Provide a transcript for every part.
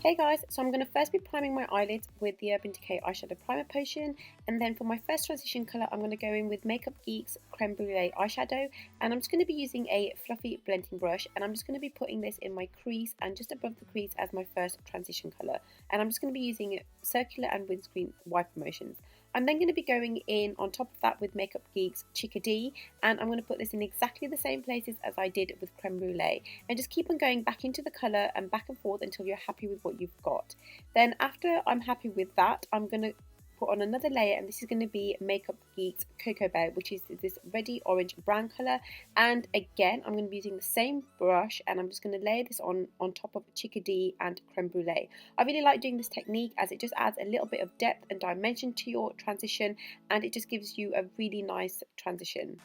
Hey guys, so I'm going to first be priming my eyelids with the Urban Decay Eyeshadow Primer Potion, and then for my first transition colour I'm going to go in with Makeup Geek's Creme Brule eyeshadow, and I'm just going to be using a fluffy blending brush, and I'm just going to be putting this in my crease and just above the crease as my first transition colour, and I'm just going to be using circular and windscreen wiper motions. I'm then going to be going in on top of that with Makeup Geek's Chickadee, and I'm going to put this in exactly the same places as I did with Creme Brulee, and just keep on going back into the colour and back and forth until you're happy with what you've got. Then after I'm happy with that, I'm going to put on another layer, and this is going to be Makeup Geek's Coco, which is this reddy orange brown colour, and again I'm going to be using the same brush, and I'm just going to layer this on top of Chickadee and Creme Brulee. I really like doing this technique as it just adds a little bit of depth and dimension to your transition, and it just gives you a really nice transition.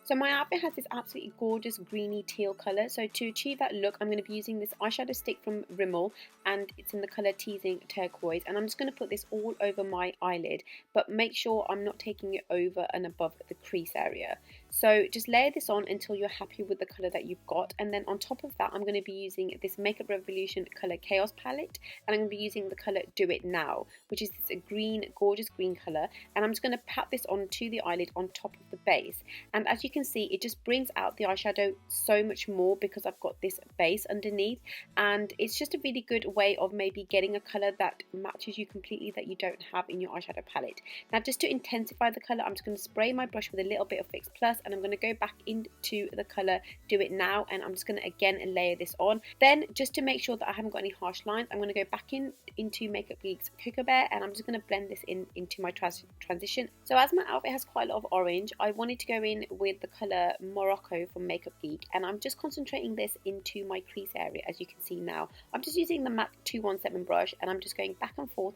So my outfit has this absolutely gorgeous greeny teal colour, so to achieve that look I'm going to be using this eyeshadow stick from Rimmel, and it's in the colour Teasing Turquoise, and I'm just going to put this all over my eyelid, but make sure I'm not taking it over and above the crease area. So just layer this on until you're happy with the colour that you've got, and then on top of that I'm going to be using this Makeup Revolution colour Chaos palette, and I'm going to be using the colour Do It Now, which is this green, gorgeous green colour, and I'm just going to pat this onto the eyelid on top of the base, and as you can see it just brings out the eyeshadow so much more because I've got this base underneath, and it's just a really good way of maybe getting a colour that matches you completely that you don't have in your eyeshadow palette. Now just to intensify the colour I'm just going to spray my brush with a little bit of Fix Plus, and I'm going to go back into the colour Do It Now, and I'm just going to again layer this on. Then just to make sure that I haven't got any harsh lines I'm going to go back into Makeup Geek's Coco, and I'm just going to blend this into my transition. So as my outfit has quite a lot of orange, I wanted to go in with the colour Morocco from Makeup Geek, and I'm just concentrating this into my crease area. As you can see now I'm just using the MAC 217 brush, and I'm just going back and forth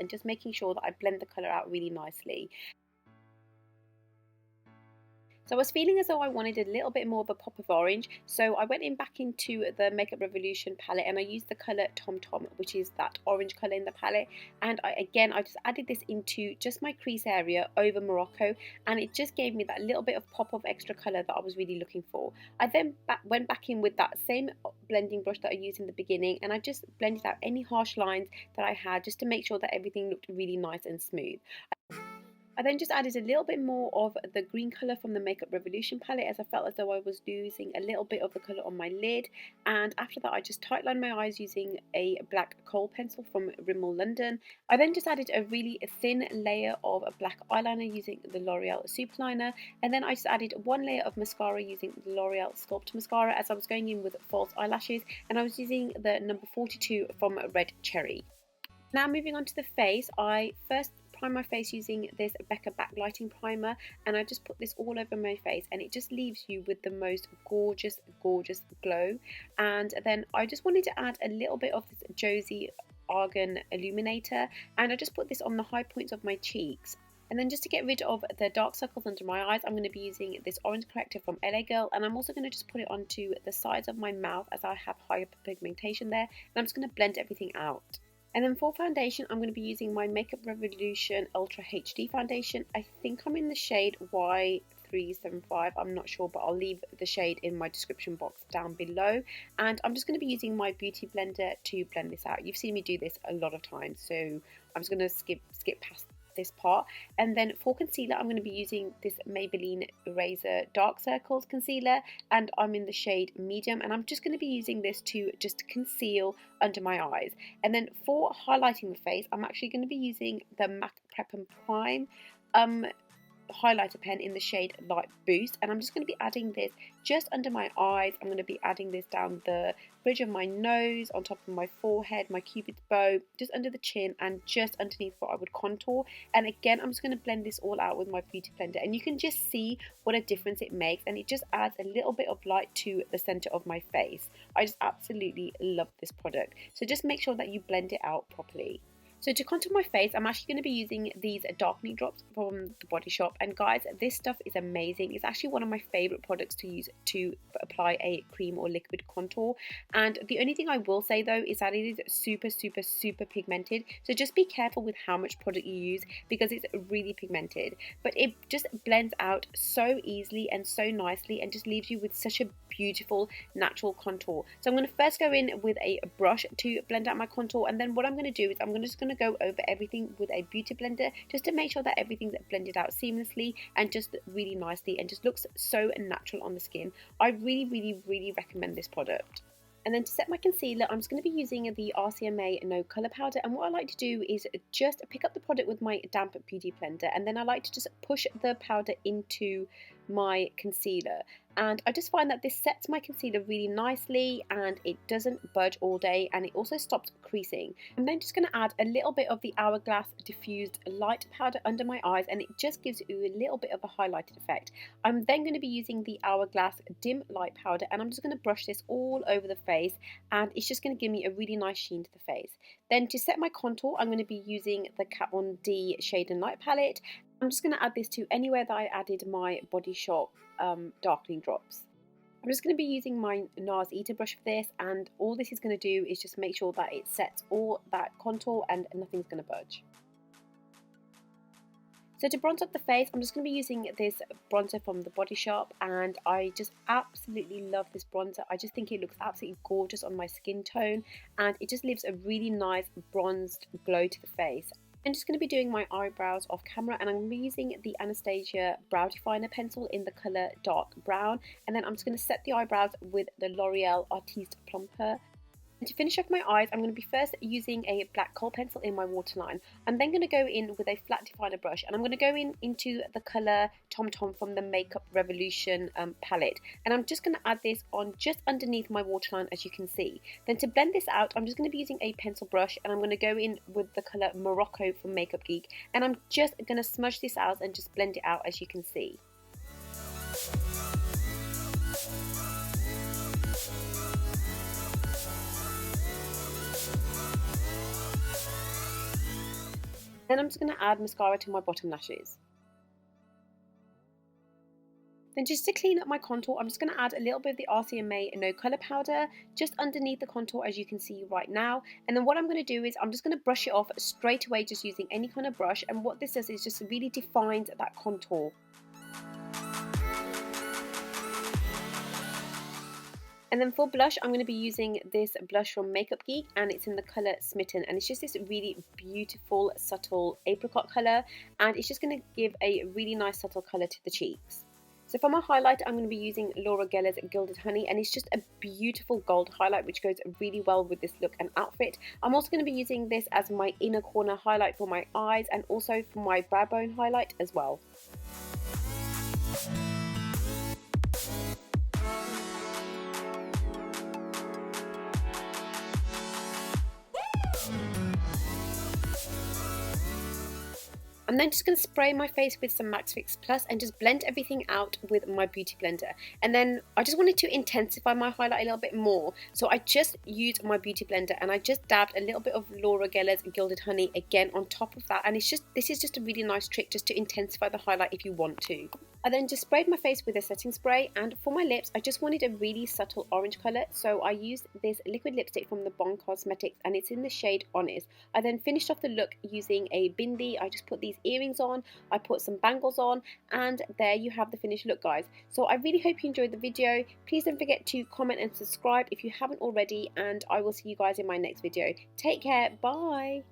and just making sure that I blend the colour out really nicely. So I was feeling as though I wanted a little bit more of a pop of orange, so I went in back into the Makeup Revolution palette and I used the colour Tom Tom, which is that orange colour in the palette, and I just added this into just my crease area over Morocco, and it just gave me that little bit of pop of extra colour that I was really looking for. I then went back in with that same blending brush that I used in the beginning, and I just blended out any harsh lines that I had just to make sure that everything looked really nice and smooth. I then just added a little bit more of the green colour from the Makeup Revolution palette, as I felt as though I was losing a little bit of the colour on my lid, and after that I just tightlined my eyes using a black kohl pencil from Rimmel London. I then just added a really thin layer of a black eyeliner using the Loreal Super Liner, and then I just added one layer of mascara using the Loreal Sculpt mascara as I was going in with false eyelashes, and I was using the number 42 from Red Cherry. Now moving on to the face, I first prime my face using this Becca Backlighting Primer, and I just put this all over my face, and it just leaves you with the most gorgeous glow. And then I just wanted to add a little bit of this Josie Argan Illuminator, and I just put this on the high points of my cheeks. And then just to get rid of the dark circles under my eyes, I'm going to be using this orange corrector from LA Girl, and I'm also going to just put it onto the sides of my mouth as I have hyperpigmentation there, and I'm just going to blend everything out. And then for foundation, I'm going to be using my Makeup Revolution Ultra HD foundation. I think I'm in the shade Y375, I'm not sure, but I'll leave the shade in my description box down below. And I'm just going to be using my beauty blender to blend this out. You've seen me do this a lot of times, so I'm just going to skip past this part. And then for concealer, I'm going to be using this Maybelline Eraser Dark Circles concealer, and I'm in the shade medium, and I'm just going to be using this to just conceal under my eyes. And then for highlighting the face, I'm actually going to be using the MAC Prep and Prime highlighter pen in the shade Light Boost, and I'm just going to be adding this just under my eyes. I'm going to be adding this down the bridge of my nose, on top of my forehead, my cupid's bow, just under the chin, and just underneath what I would contour. And again I'm just going to blend this all out with my beauty blender, and you can just see what a difference it makes, and it just adds a little bit of light to the center of my face. I just absolutely love this product, so just make sure that you blend it out properly. So to contour my face, I'm actually going to be using these darkening drops from the Body Shop. And guys, this stuff is amazing. It's actually one of my favourite products to use to apply a cream or liquid contour. And the only thing I will say though is that it is super pigmented. So just be careful with how much product you use because it's really pigmented. But it just blends out so easily and so nicely and just leaves you with such a beautiful natural contour. So I'm going to first go in with a brush to blend out my contour, and then what I'm going to do is I'm just going to go over everything with a beauty blender just to make sure that everything's blended out seamlessly and just really nicely and just looks so natural on the skin. I really recommend this product. And then to set my concealer, I'm just going to be using the RCMA No Colour Powder, and what I like to do is just pick up the product with my damp beauty blender, and then I like to just push the powder into my concealer. And I just find that this sets my concealer really nicely and it doesn't budge all day, and it also stops creasing. I'm then just going to add a little bit of the Hourglass Diffused Light Powder under my eyes, and it just gives you a little bit of a highlighted effect. I'm then going to be using the Hourglass Dim Light Powder, and I'm just going to brush this all over the face, and it's just going to give me a really nice sheen to the face. Then to set my contour, I'm going to be using the Kat Von D Shade and Light Palette. I'm just going to add this to anywhere that I added my Body Shop darkening drops. I'm just going to be using my NARS Eater brush for this, and all this is going to do is just make sure that it sets all that contour and nothing's going to budge. So to bronze up the face, I'm just going to be using this bronzer from the Body Shop, and I just absolutely love this bronzer. I just think it looks absolutely gorgeous on my skin tone, and it just leaves a really nice bronzed glow to the face. I'm just going to be doing my eyebrows off camera, and I'm going to be using the Anastasia Brow Definer pencil in the colour Dark Brown, and then I'm just going to set the eyebrows with the L'Oreal Artiste Plumper. And to finish off my eyes, I'm going to be first using a black kohl pencil in my waterline. I'm then going to go in with a flat definer brush, and I'm going to go into the colour Tom Tom from the Makeup Revolution palette. And I'm just going to add this on just underneath my waterline, as you can see. Then to blend this out, I'm just going to be using a pencil brush, and I'm going to go in with the colour Morocco from Makeup Geek. And I'm just going to smudge this out and just blend it out, as you can see. Then I'm just going to add mascara to my bottom lashes. Then just to clean up my contour, I'm just going to add a little bit of the RCMA No Colour Powder just underneath the contour, as you can see right now. And then what I'm going to do is I'm just going to brush it off straight away, just using any kind of brush. And what this does is just really defines that contour. And then for blush, I'm going to be using this blush from Makeup Geek, and it's in the colour Smitten, and it's just this really beautiful subtle apricot colour, and it's just going to give a really nice subtle colour to the cheeks. So for my highlight, I'm going to be using Laura Gellar's Gilded Honey, and it's just a beautiful gold highlight which goes really well with this look and outfit. I'm also going to be using this as my inner corner highlight for my eyes and also for my brow bone highlight as well. I'm then just going to spray my face with some Max Fix Plus and just blend everything out with my beauty blender. And then I just wanted to intensify my highlight a little bit more, so I just used my beauty blender and I just dabbed a little bit of Laura Gellar's Gilded Honey again on top of that, and this is just a really nice trick just to intensify the highlight if you want to. I then just sprayed my face with a setting spray, and for my lips I just wanted a really subtle orange colour, so I used this liquid lipstick from the Bon Cosmetics and it's in the shade Honest. I then finished off the look using a bindi. I just put these earrings on, I put some bangles on, and there you have the finished look, guys. So I really hope you enjoyed the video. Please don't forget to comment and subscribe if you haven't already, and I will see you guys in my next video. Take care, bye.